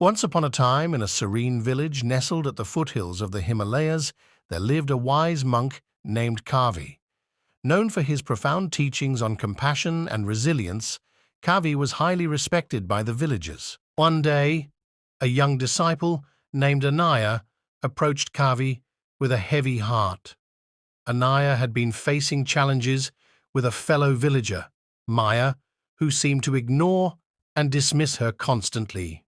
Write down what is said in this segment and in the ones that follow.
Once upon a time, in a serene village nestled at the foothills of the Himalayas, there lived a wise monk named Kavi. Known for his profound teachings on compassion and resilience, Kavi was highly respected by the villagers. One day, a young disciple named Anaya approached Kavi with a heavy heart. Anaya had been facing challenges with a fellow villager, Maya, who seemed to ignore and dismiss her constantly.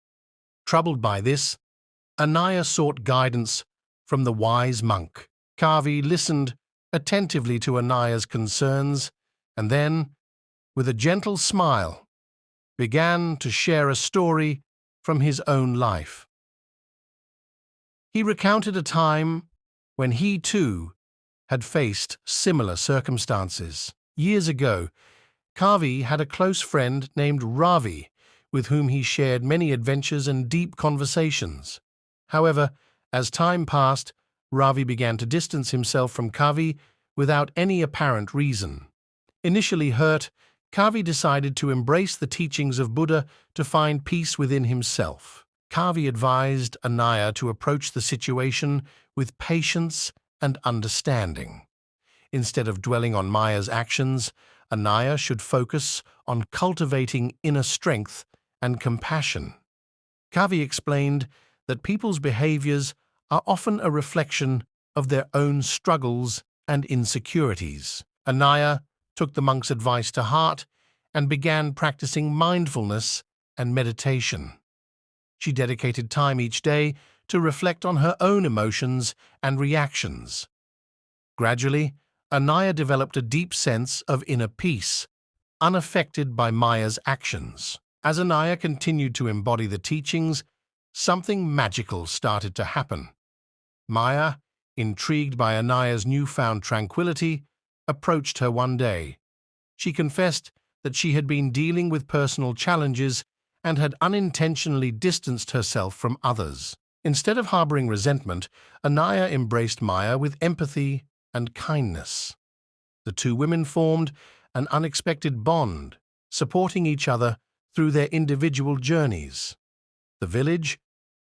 Troubled by this, Anaya sought guidance from the wise monk. Kavi listened attentively to Anaya's concerns and then, with a gentle smile, began to share a story from his own life. He recounted a time when he, too, had faced similar circumstances. Years ago, Kavi had a close friend named Ravi, with whom he shared many adventures and deep conversations. However, as time passed, Ravi began to distance himself from Kavi without any apparent reason. Initially hurt, Kavi decided to embrace the teachings of Buddha to find peace within himself. Kavi advised Anaya to approach the situation with patience and understanding. Instead of dwelling on Maya's actions, Anaya should focus on cultivating inner strength and compassion. Kavi explained that people's behaviors are often a reflection of their own struggles and insecurities. Anaya took the monk's advice to heart and began practicing mindfulness and meditation. She dedicated time each day to reflect on her own emotions and reactions. Gradually, Anaya developed a deep sense of inner peace, unaffected by Maya's actions. As Anaya continued to embody the teachings, something magical started to happen. Maya, intrigued by Anaya's newfound tranquility, approached her one day. She confessed that she had been dealing with personal challenges and had unintentionally distanced herself from others. Instead of harboring resentment, Anaya embraced Maya with empathy and kindness. The two women formed an unexpected bond, supporting each other through their individual journeys. The village,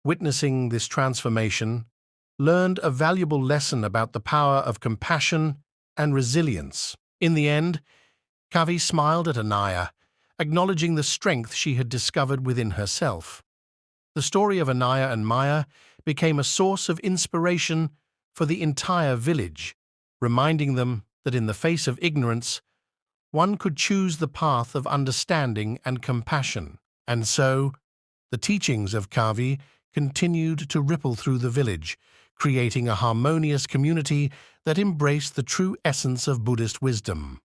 witnessing this transformation, learned a valuable lesson about the power of compassion and resilience. In the end, Kavi smiled at Anaya, acknowledging the strength she had discovered within herself. The story of Anaya and Maya became a source of inspiration for the entire village, reminding them that in the face of ignorance, one could choose the path of understanding and compassion. And so, the teachings of Kavi continued to ripple through the village, creating a harmonious community that embraced the true essence of Buddhist wisdom.